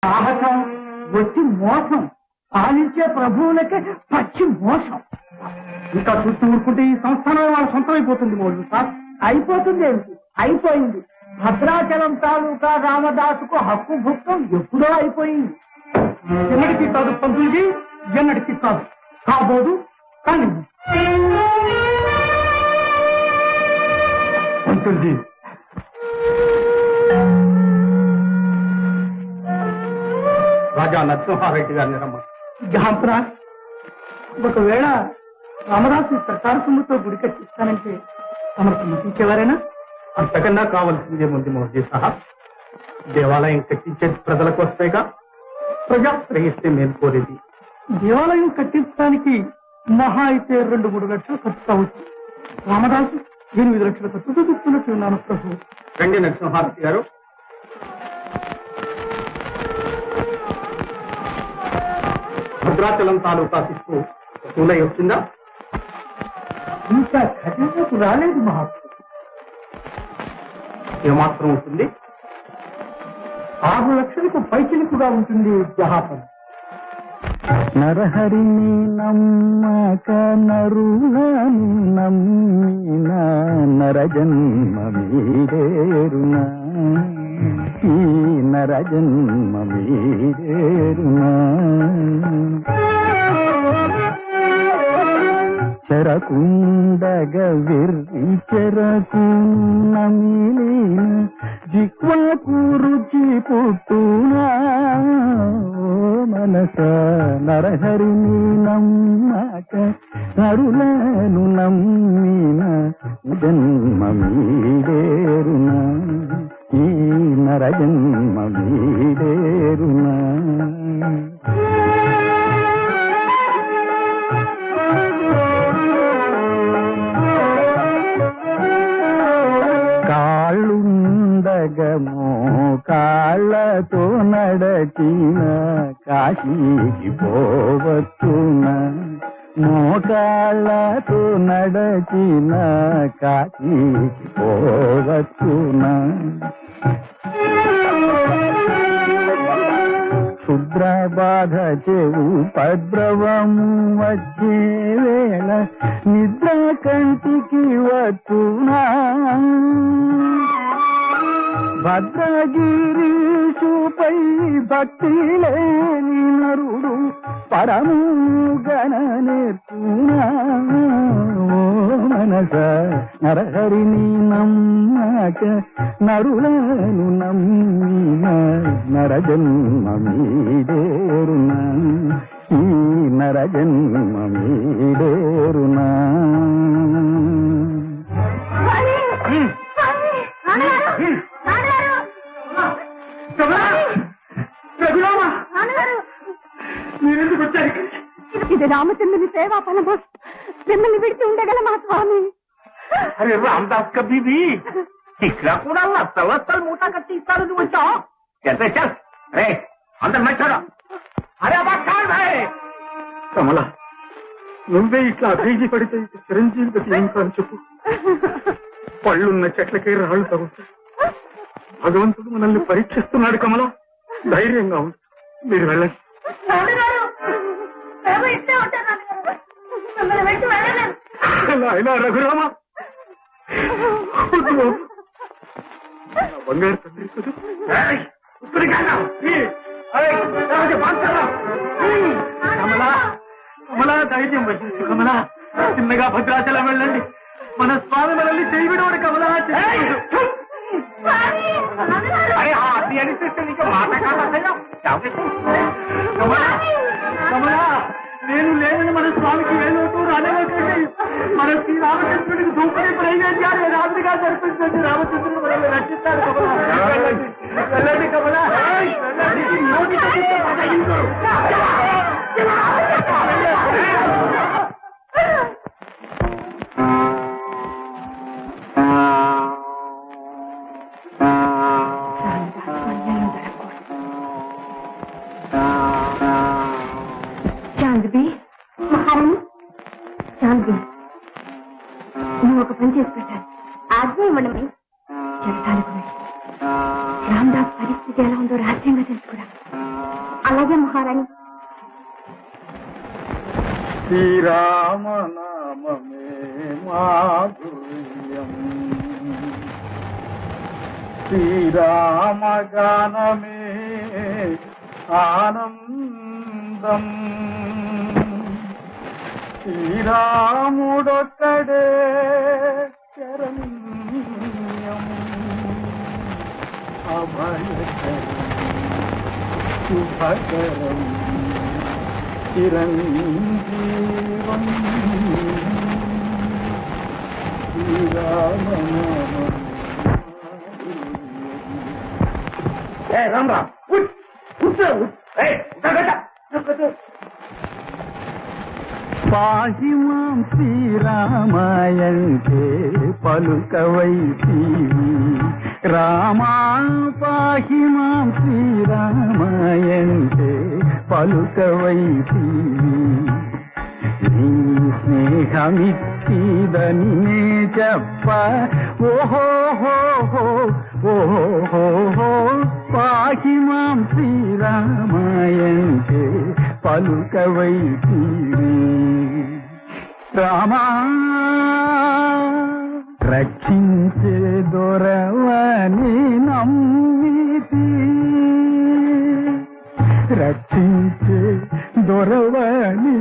సాహసం వచ్చి మోసం, పాలించే ప్రభువులకే పచ్చి మోసం. ఇంకా చూస్తూ ఊరుకుంటే ఈ సంస్థానం వాళ్ళ సొంతం అయిపోతుంది. మోజు సార్ అయిపోతుంది ఏమిటి? అయిపోయింది. భద్రాచలం తాలూకా రామదాసుకు హక్కు భుక్తం ఎప్పుడో అయిపోయింది. ఎన్నటికీ కాదు పంతులకి, ఎన్నటికీ కాదు. కాబోదు కానీ పంతులజీ రాజా నరసింహారెడ్డి గారిని రమ్మ. ఒకవేళ రామదాసు సర్కారు సొమ్ముతో గుడి కట్టిస్తానంటే తమకు సమ్మతించేవారేనా? అంతకన్నా కావలసిందేముంది మోదీ సాహబ్. దేవాలయం కట్టించేది ప్రజల కోసమేగా. ప్రజా శ్రేయస్సే మేము కోరేది. దేవాలయం కట్టించడానికి మహా అయితే 2-3 లక్షలు ఖర్చు కావచ్చు. రామదాసు 8 లక్షల ఖర్చుతో చెప్తున్నట్టు ఉన్నాను ప్రభు. రండి నరసింహారెడ్డి గారు. భద్రాచలం తాలూకా శిస్తు వసూలై వచ్చిందా? ఇంకా ఖజానాకు రాలేదు మహాత్మ. ఏమాత్రం ఉంటుంది? 6 లక్షలకు పైచిలుకుగా ఉంటుంది జహాపం. నరహరిని నమ్మక నరులను నమ్మిన నరజన్మ మీరేరునా, ఈ నరజన్మ మీరేరునా. చెరకుండగ విర్రి చెరకు నమిలిన జిక్వకు రుచి పుట్టునా. మనస నరహరిని నమ్మక నరులను నమ్మిన జన్మ మీరేరునా, ఈ నరజన్మ మీరేరునా. కాళ్ళుండగమో కాళ్ళతో నడచిన కాశీకి పోవచ్చున, మోకాళ్ళతో నడచిన కాశీకి పోవచ్చున. క్షుద్ర బాధ చెవు పద్రవము వచ్చే వేళ నిద్ర కంటికి వచ్చునా. భద్రగిరీశుపై భక్తి లేని నరుడు పరముగన నేర్చునా. మనస నరహరిని నమ్మక నరులను నమ్మిన నరజన్మ మీరేరునా, ఈ నరజన్మ మీరేరునా. మీరెందుకు వచ్చారు? ఇది రామచంద్రుని సేవా ఫలమా? మిమ్మల్ని విడిచి ఉండగలమా స్వామి? అరే రామదాస్ కబీబీ, ఇక్కడ కూడా లస్తలు మూట కట్టి ఇస్తాను. నువ్వు వచ్చావు చల్. అరే అందరు మెచ్చారా? అరే భాయ్ కమల, నువ్వే ఇట్లా అభిజీ పడితే చిరంజీవి గతి ఏం కాని చెప్పు. పళ్ళున్న చెట్లకే రాళ్ళు తగులుతాయి. భగవంతుడు మనల్ని పరీక్షిస్తున్నాడు కమల. ధైర్యంగా ఉంది. మీరు వెళ్ళండి. అయినా రఘురామ, బంగారు తండ్రి కమలా, కమలా ధైర్యం వహించు కమలా. చిన్నగా భద్రాచలం వెళ్ళండి. మన స్వామి మనల్ని చేయవిడవాడు కమలా. అరే అది అనిపిస్తే నీకు మాట కాదయ్యా. కమలా, నేను లేదని మన స్వామికి వేలోటు రాలేదండి. మన శ్రీ రామచంద్రుడికి దూపడి ప్రయోజనాలు రాత్రిగా జరిపించండి. రామచంద్రుడు మనల్ని రక్షిస్తారు. వెళ్ళండి వెళ్ళండి కమలా, నువ్వు ఒక పని చేసి పెట్టాను. ఆజ్ఞ ఇవ్వండి. చెప్తాను. రామదాస్ పరిస్థితి ఎలా ఉందో రహస్యంగా తెలుసుకురా. అలాగే మహారాణి. శ్రీరామనామమే మాధుర్యం, శ్రీరామగానమే ఆనందం, శ్రీరాముడొక్కడే శరణ్యం, అభయకరం శుభకరం చిరంజీవం శ్రీరామనామం. రామ్ పాహి మాం శ్రీరామాయంటే పలుకవైతివి రామా, పాహి మాం శ్రీరామాయంటే పలుకవైతివి. నీ స్నేహమిచ్చిదని నే చెప్ప ఓహోహో ఓహోహో, పాహి మాం శ్రీరామాయంటే పలుకవైతివి రామా. రక్షించే దొరవని నమ్మితి, రక్షించే దొరవని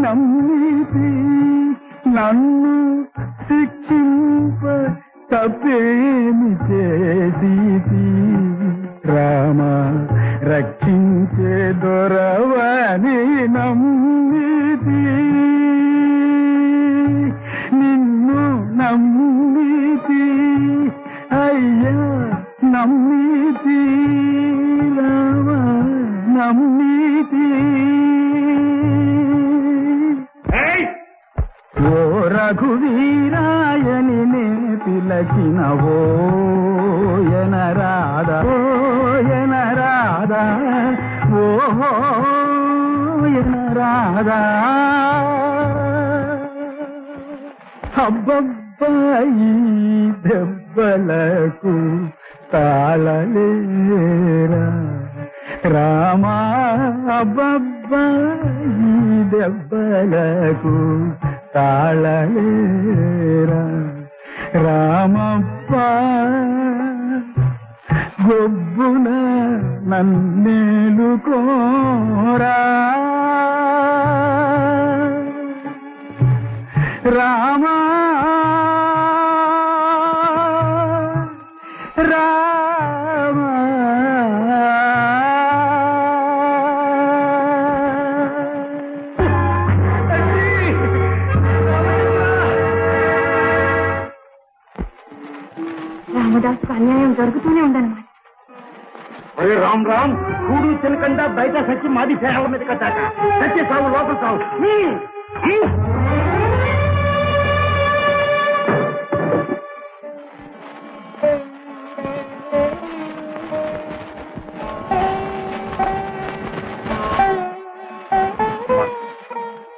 నమ్మితి, నన్ను శిక్షింప తప్పేమి చేసితి రామ. రక్షించే దొరవని నమ్మితి, నిన్ను నమ్మితి అయ్యా నమ్మితి రామ, నమ్మితి. ఓ రఘువీరాయని నే పిలచిన ఓయన రాధా, ఓయన రాధా, ఓయన రాధా. అబ్బబ్బాయి దెబ్బలకు తాళలేరా రామా, అబ్బబ్బాయి దెబ్బలకు తాళలేరా రామప్ప. గొబ్బున నన్నేలుకోరా రామా, రామా. రామదాసుకు అన్యాయం జరుగుతూనే ఉందన్నమాట. అరే రామ్ రామ్, కూడు తినకుండా బయట సచ్చి మాది పేదల మీద కట్టాక సచ్చి సాగు లోపల సాగు.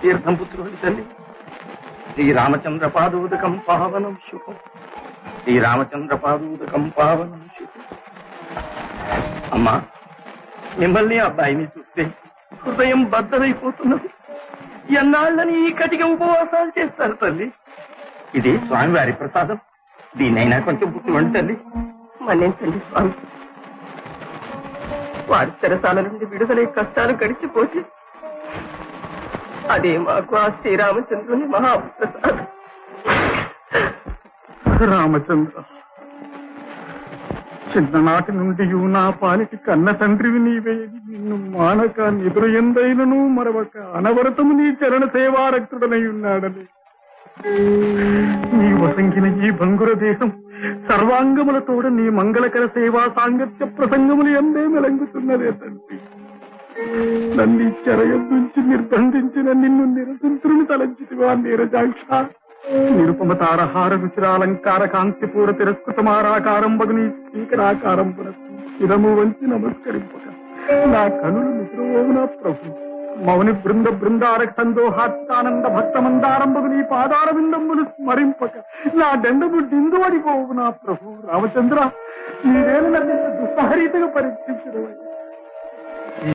తీర్థంపుత్రుడి తల్లి శ్రీరామచంద్ర పాదోదకం పావనం శుభం, శ్రీరామచంద్ర పాదోదకం పావనం శుభం. అమ్మా, మిమ్మల్ని అబ్బాయిని చూస్తే హృదయం బద్దలైపోతున్నది. ఎన్నాళ్ళని ఈ కటిక ఉపవాసాలు చేస్తారు తల్లి. ఇది స్వామివారి ప్రసాదం, దీన్నైనా కొంచెం పుట్టుకోండి తల్లి. మన్నించండి స్వామి, వారి చెరసాల నుండి విడుదలై కష్టాలు గడిచిపోతే అదే మాకు ఆ శ్రీరామచంద్రుని మహాప్రసాదం. రామచంద్ర, చిన్ననాటి నుండి నా పాలిటి కన్న తండ్రివి నీవే. నిన్ను మానక నిదురు ఎందైనను మరొక అనవరతము నీ చరణ సేవారక్తుడనై ఉన్నాడని నీ వసంగిన ఈ బంగుర దేశం సర్వాంగములతోడ నీ మంగళకర సేవా సాంగత్య ప్రసంగములు ఎందే మెలంగుతున్నదే తండ్రి. నన్ను చెరయం నుంచి నిర్బంధించిన నిన్ను నిరసంతుని తలంచితివా నీరజాక్ష. నిరుపమ తారహార రుచిరాలంకార కాంతిపూర తిరస్కృతమారాకారం బగుని స్పీకరాకారం పునఃము వంచి నమస్కరింపక నా కనులు నిద్రవోవు నా ప్రభు. మౌని బృంద బృందారక సందోహాత్తానంద భక్తమందారంభకు నీ పాదార బిందములు స్మరింపక నా దండము దిందువడిపోవు నా ప్రభు. రామచంద్ర, నీవేను నన్ను దుస్సహరీతగా పరీక్షించడం